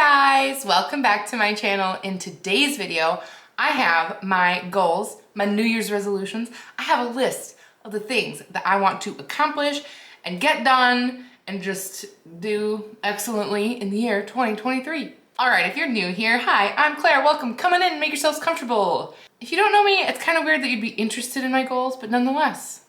guys, welcome back to my channel. In today's video, I have my goals, my New Year's resolutions. I have a list of the things that I want to accomplish and get done and just do excellently in the year 2023. All right, if you're new here, hi, I'm Claire. Welcome, come on in, make yourselves comfortable. If you don't know me, it's kind of weird that you'd be interested in my goals, but nonetheless,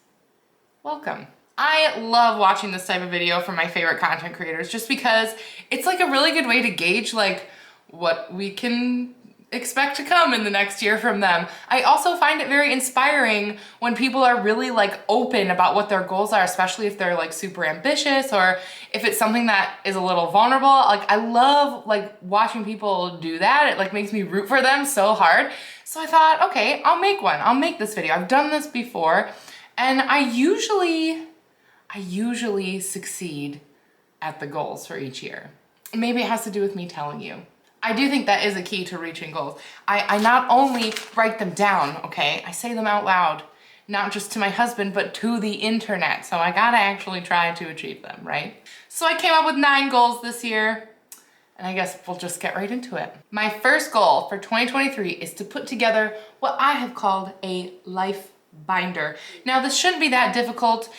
welcome. I love watching this type of video from my favorite content creators just because it's like a really good way to gauge like what we can expect to come in the next year from them. I also find it very inspiring when people are really like open about what their goals are, especially if they're like super ambitious or if it's something that is a little vulnerable. Like I love like watching people do that. It like makes me root for them so hard. So I thought, okay, I'll make one. I'll make this video. I've done this before and I usually succeed at the goals for each year. Maybe it has to do with me telling you. I do think that is a key to reaching goals. I not only write them down, okay? I say them out loud, not just to my husband, but to the internet. So I gotta actually try to achieve them, right? So I came up with 9 goals this year, and I guess we'll just get right into it. My first goal for 2023 is to put together what I have called a life binder. Now this shouldn't be that difficult.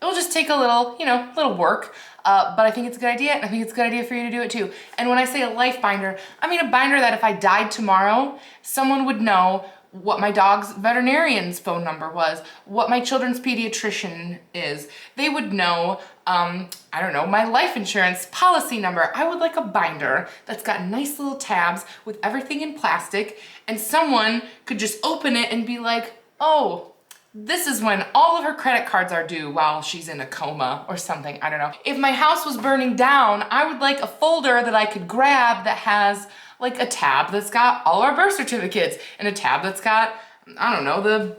It'll just take a little, little work, but I think it's a good idea, and I think it's a good idea for you to do it too. And when I say a life binder, I mean a binder that if I died tomorrow, someone would know what my dog's veterinarian's phone number was, what my children's pediatrician is. They would know, I don't know, my life insurance policy number. I would like a binder that's got nice little tabs with everything in plastic, and someone could just open it and be like, oh, this is when all of her credit cards are due while she's in a coma or something, I don't know. If my house was burning down, I would like a folder that I could grab that has like a tab that's got all our birth certificates and a tab that's got, I don't know,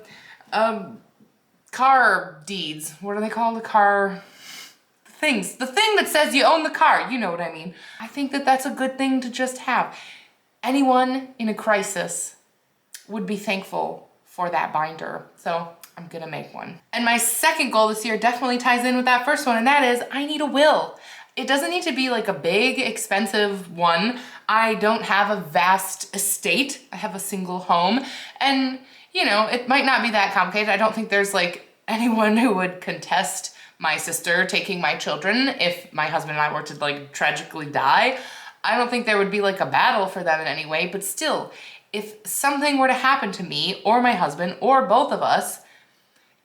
the car deeds. What are they called? The car things. The thing that says you own the car, you know what I mean. I think that that's a good thing to just have. Anyone in a crisis would be thankful for that binder. So I'm gonna make one. And my second goal this year definitely ties in with that first one, and that is I need a will. It doesn't need to be like a big, expensive one. I don't have a vast estate. I have a single home. And, it might not be that complicated. I don't think there's like anyone who would contest my sister taking my children if my husband and I were to like tragically die. I don't think there would be like a battle for them in any way, but still, if something were to happen to me or my husband or both of us,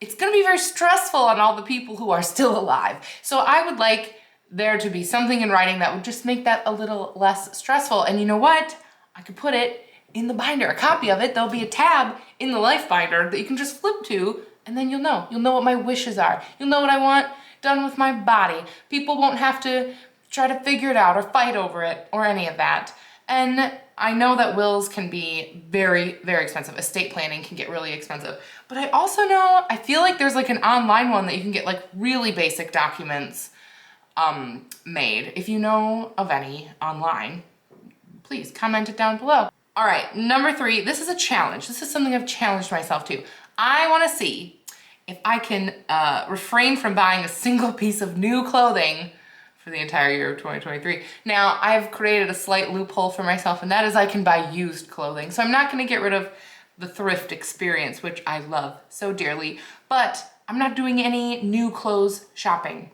it's gonna be very stressful on all the people who are still alive. So I would like there to be something in writing that would just make that a little less stressful. And you know what? I could put it in the binder, a copy of it. There'll be a tab in the life binder that you can just flip to, and then you'll know. You'll know what my wishes are. You'll know what I want done with my body. People won't have to try to figure it out or fight over it or any of that. And I know that wills can be very, very expensive. Estate planning can get really expensive. But I also know, I feel like there's like an online one that you can get like really basic documents made. If you know of any online, please comment it down below. All right, number 3, this is a challenge. This is something I've challenged myself to. I wanna see if I can refrain from buying a single piece of new clothing for the entire year of 2023. Now, I've created a slight loophole for myself, and that is I can buy used clothing. So I'm not gonna get rid of the thrift experience, which I love so dearly, but I'm not doing any new clothes shopping.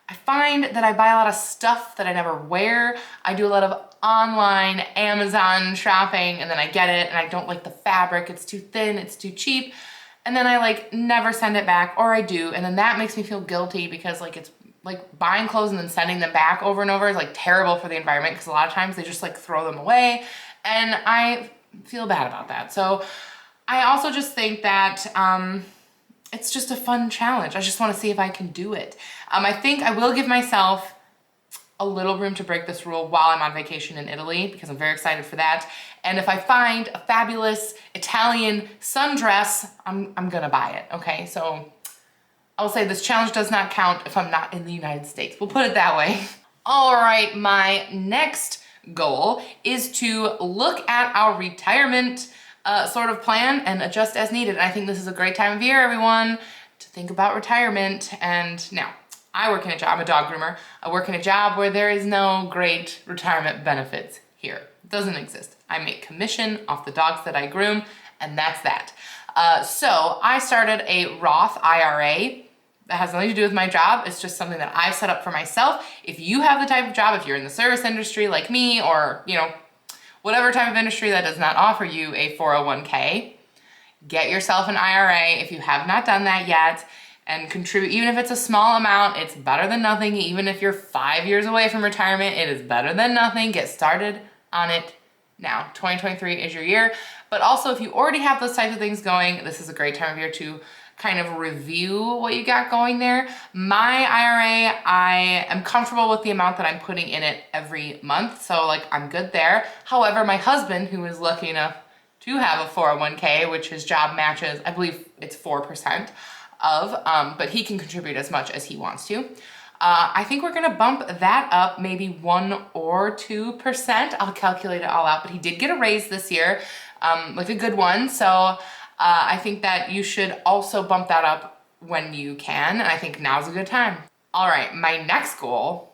I find that I buy a lot of stuff that I never wear. I do a lot of online Amazon shopping, and then I get it, and I don't like the fabric. It's too thin, it's too cheap. And then I like never send it back, or I do, and then that makes me feel guilty because like it's like buying clothes and then sending them back over and over is like terrible for the environment because a lot of times they just like throw them away, and I feel bad about that. So I also just think that it's just a fun challenge. I just want to see if I can do it. I think I will give myself a little room to break this rule while I'm on vacation in Italy because I'm very excited for that. And if I find a fabulous Italian sundress, I'm gonna buy it, okay? So I'll say this challenge does not count if I'm not in the United States. We'll put it that way. All right, my next goal is to look at our retirement sort of plan and adjust as needed. And I think this is a great time of year, everyone, to think about retirement. And now, I work in a job, I'm a dog groomer. I work in a job where there is no great retirement benefits here. It doesn't exist. I make commission off the dogs that I groom, and that's that. So I started a Roth IRA. That has nothing to do with my job. It's just something that I set up for myself. If you have the type of job, if you're in the service industry like me, or whatever type of industry that does not offer you a 401k, get yourself an IRA if you have not done that yet, and contribute. Even if it's a small amount, it's better than nothing. Even if you're 5 years away from retirement, it is better than nothing. Get started on it now. 2023 is your year. But also, if you already have those types of things going, this is a great time of year to kind of review what you got going there. My IRA, I am comfortable with the amount that I'm putting in it every month. So like, I'm good there. However, my husband, who is lucky enough to have a 401k, which his job matches, I believe it's 4% of, but he can contribute as much as he wants to. I think we're gonna bump that up maybe 1 or 2%. I'll calculate it all out, but he did get a raise this year, like a good one. So I think that you should also bump that up when you can, and I think now's a good time. All right, my next goal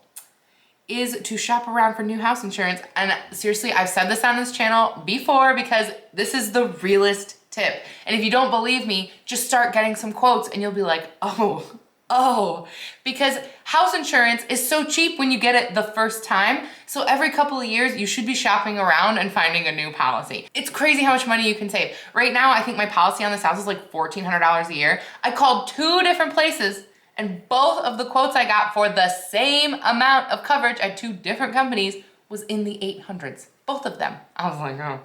is to shop around for new house insurance. And seriously, I've said this on this channel before because this is the realest tip. And if you don't believe me, just start getting some quotes and you'll be like, oh, because house insurance is so cheap when you get it the first time. So every couple of years, you should be shopping around and finding a new policy. It's crazy how much money you can save. Right now, I think my policy on this house is like $1,400 a year. I called 2 different places and both of the quotes I got for the same amount of coverage at 2 different companies was in the 800s. Both of them. I was like, oh,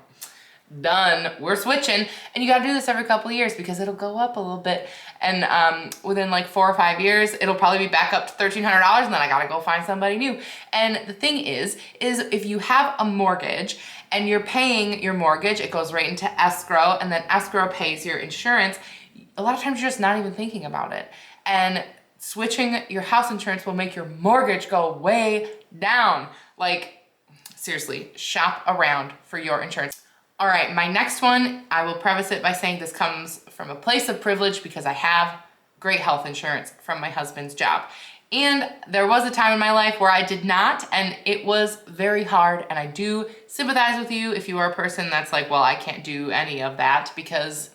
done, we're switching. And you gotta do this every couple of years because it'll go up a little bit. And within like 4 or 5 years, it'll probably be back up to $1,300 and then I gotta go find somebody new. And the thing is if you have a mortgage and you're paying your mortgage, it goes right into escrow and then escrow pays your insurance. A lot of times you're just not even thinking about it. And switching your house insurance will make your mortgage go way down. Like, seriously, shop around for your insurance. All right, my next one, I will preface it by saying this comes from a place of privilege because I have great health insurance from my husband's job. And there was a time in my life where I did not, and it was very hard. And I do sympathize with you if you are a person that's like, well, I can't do any of that because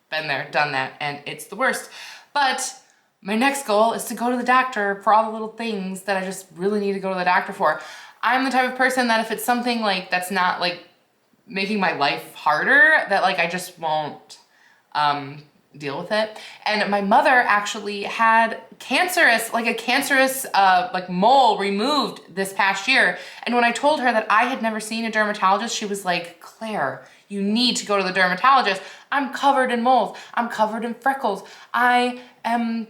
been there, done that, and it's the worst. But my next goal is to go to the doctor for all the little things that I just really need to go to the doctor for. I'm the type of person that if it's something like that's not like making my life harder, that like I just won't deal with it. And my mother actually had a cancerous like mole removed this past year. And when I told her that I had never seen a dermatologist, she was like, Claire, you need to go to the dermatologist. I'm covered in moles. I'm covered in freckles. I am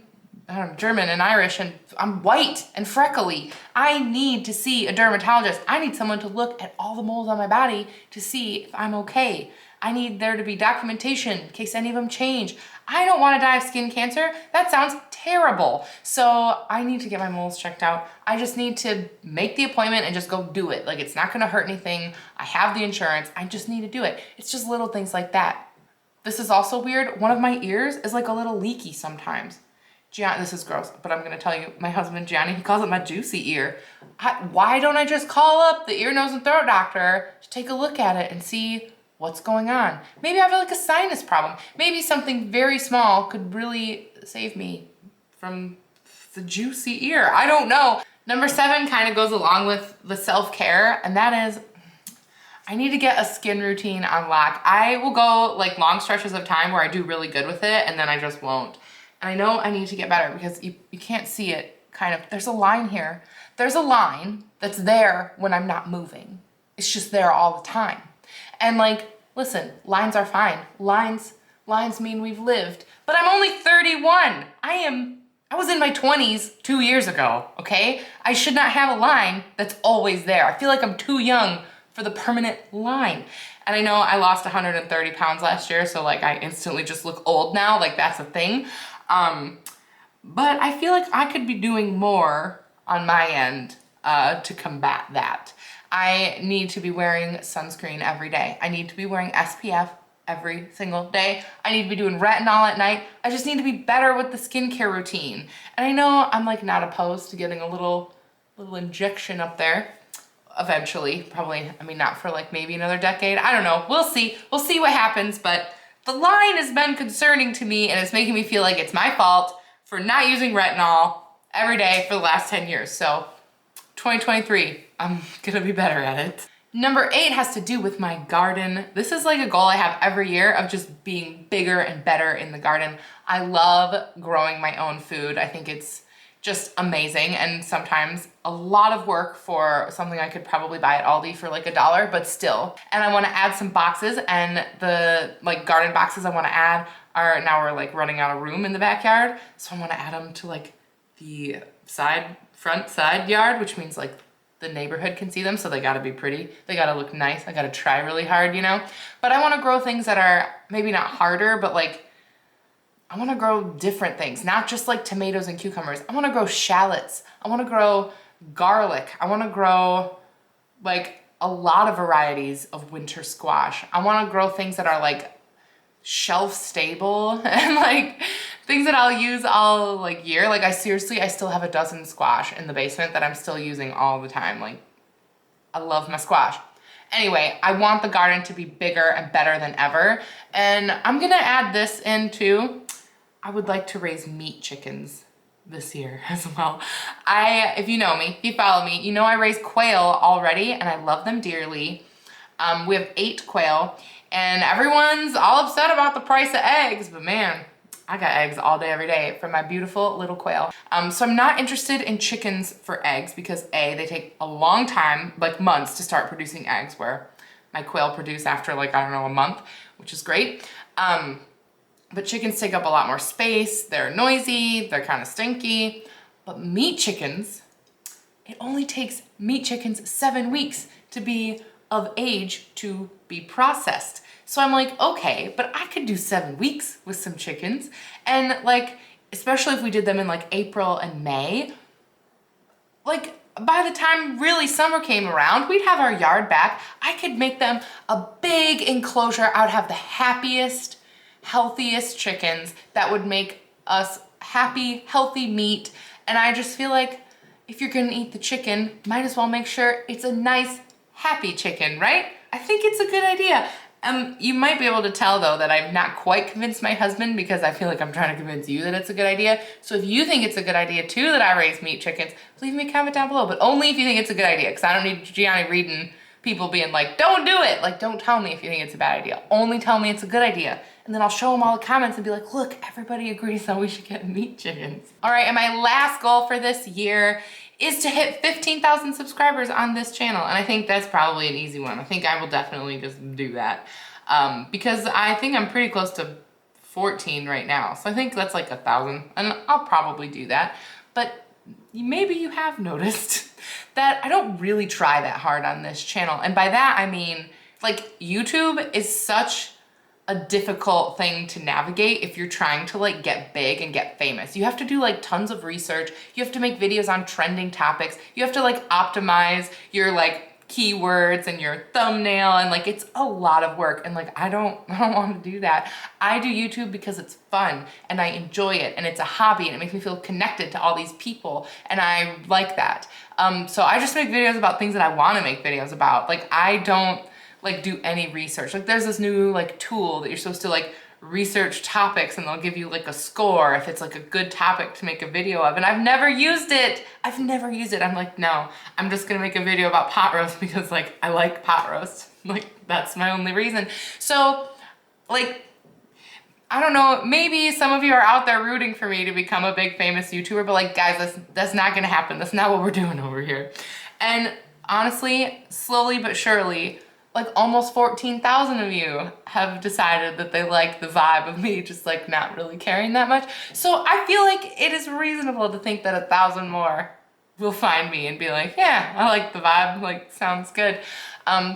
German and Irish and I'm white and freckly. I need to see a dermatologist. I need someone to look at all the moles on my body to see if I'm okay. I need there to be documentation in case any of them change. I don't want to die of skin cancer. That sounds terrible. So I need to get my moles checked out. I just need to make the appointment and just go do it. Like, it's not going to hurt anything. I have the insurance. I just need to do it. It's just little things like that. This is also weird. One of my ears is like a little leaky sometimes. This is gross, but I'm gonna tell you, my husband, Gianni, he calls it my juicy ear. Why don't I just call up the ear, nose, and throat doctor to take a look at it and see what's going on? Maybe I have like a sinus problem. Maybe something very small could really save me from the juicy ear. I don't know. Number 7 kind of goes along with the self-care, and that is, I need to get a skin routine on lock. I will go like long stretches of time where I do really good with it, and then I just won't. And I know I need to get better because you can't see it kind of. There's a line here. There's a line that's there when I'm not moving. It's just there all the time. And like, listen, lines are fine. Lines mean we've lived. But I'm only 31. I was in my 20s 2 years ago, okay? I should not have a line that's always there. I feel like I'm too young for the permanent line. And I know I lost 130 pounds last year, so like I instantly just look old now, like that's a thing. But I feel like I could be doing more on my end to combat that. I need to be wearing sunscreen every day. I need to be wearing SPF every single day. I need to be doing retinol at night. I just need to be better with the skincare routine. And I know I'm like not opposed to getting a little injection up there eventually. Probably, I mean, not for like maybe another decade. I don't know. We'll see. We'll see what happens. But the line has been concerning to me, and it's making me feel like it's my fault for not using retinol every day for the last 10 years. So 2023, I'm gonna be better at it. Number 8 has to do with my garden. This is like a goal I have every year of just being bigger and better in the garden. I love growing my own food. I think it's just amazing, and sometimes a lot of work for something I could probably buy at Aldi for like $1, but still. And I wanna add some boxes, and the like garden boxes I wanna add are, now we're like running out of room in the backyard, so I wanna add them to like the front side yard, which means like the neighborhood can see them, so they gotta be pretty. They gotta look nice. I gotta try really hard, you know? But I wanna grow things that are maybe not harder, but like, I wanna grow different things, not just like tomatoes and cucumbers. I wanna grow shallots. I wanna grow garlic. I wanna grow like a lot of varieties of winter squash. I wanna grow things that are like shelf stable and like things that I'll use all like year. Like I still have a dozen squash in the basement that I'm still using all the time. Like I love my squash. Anyway, I want the garden to be bigger and better than ever. And I'm gonna add this in too. I would like to raise meat chickens this year as well. If you know me, if you follow me, you know I raise quail already and I love them dearly. We have 8 quail and everyone's all upset about the price of eggs, but man, I got eggs all day, every day from my beautiful little quail. So I'm not interested in chickens for eggs because A, they take a long time, like months to start producing eggs, where my quail produce after like, I don't know, a month, which is great. But chickens take up a lot more space. They're noisy, they're kind of stinky. But meat chickens, it only takes meat chickens 7 weeks to be of age to be processed. So I'm like, okay, but I could do 7 weeks with some chickens. And like, especially if we did them in like April and May, like by the time really summer came around, we'd have our yard back. I could make them a big enclosure. I would have the happiest, healthiest chickens that would make us happy, healthy meat. And I just feel like if you're gonna eat the chicken, might as well make sure it's a nice, happy chicken, right? I think it's a good idea. You might be able to tell though that I've not quite convinced my husband because I feel like I'm trying to convince you that it's a good idea. So if you think it's a good idea too that I raise meat chickens, leave me a comment down below, but only if you think it's a good idea, because I don't need Gianni reading people being like, don't do it. Like, don't tell me if you think it's a bad idea. Only tell me it's a good idea. And then I'll show them all the comments and be like, look, everybody agrees that we should get meat chickens. All right, and my last goal for this year is to hit 15,000 subscribers on this channel. And I think that's probably an easy one. I think I will definitely just do that. Because I think I'm pretty close to 14 right now. So I think that's like 1,000 and I'll probably do that. But maybe you have noticed that I don't really try that hard on this channel. And by that, I mean, like YouTube is such a difficult thing to navigate if you're trying to like get big and get famous. You have to do like tons of research. You have to make videos on trending topics. You have to like optimize your like keywords and your thumbnail, and like it's a lot of work, and like I don't want to do that. I do YouTube because it's fun and I enjoy it and it's a hobby and it makes me feel connected to all these people, and I like that. So I just make videos about things that I want to make videos about. Like I don't like do any research. Like there's this new like tool that you're supposed to like research topics and they'll give you like a score if it's like a good topic to make a video of, and I've never used it. I'm like, no, I'm just gonna make a video about pot roast because like I like pot roast. Like that's my only reason. So like, I don't know, maybe some of you are out there rooting for me to become a big famous YouTuber, but like guys, that's not gonna happen. That's not what we're doing over here. And honestly, slowly but surely, like almost 14,000 of you have decided that they like the vibe of me just like not really caring that much. So I feel like it is reasonable to think that 1,000 more will find me and be like, yeah, I like the vibe, like sounds good.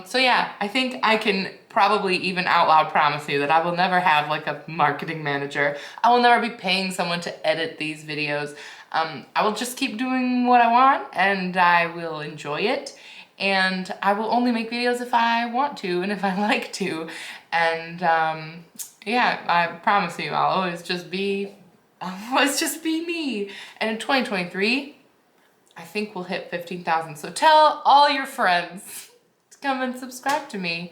So yeah, I think I can probably even out loud promise you that I will never have like a marketing manager. I will never be paying someone to edit these videos. I will just keep doing what I want and I will enjoy it. and I will only make videos if I want to and if I like to. And yeah, I promise you, I'll always just be me. And in 2023, I think we'll hit 15,000. So tell all your friends to come and subscribe to me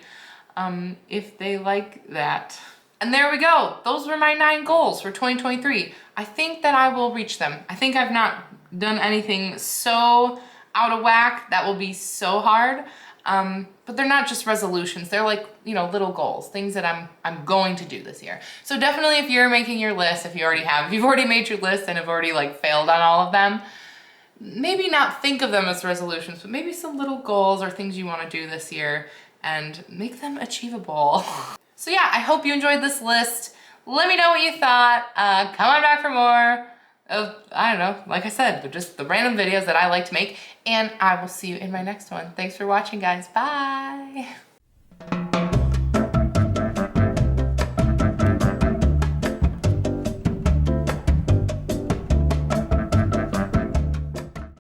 if they like that. And there we go. Those were my 9 goals for 2023. I think that I will reach them. I think I've not done anything so out of whack that will be so hard. But they're not just resolutions. They're like, you know, little goals, things that I'm going to do this year. So definitely if you're making your list, if you've already made your list and have already like failed on all of them, maybe not think of them as resolutions, but maybe some little goals or things you want to do this year and make them achievable. So yeah, I hope you enjoyed this list. Let me know what you thought. Come on back for more of, I don't know, like I said, just the random videos that I like to make. And I will see you in my next one. Thanks for watching, guys. Bye.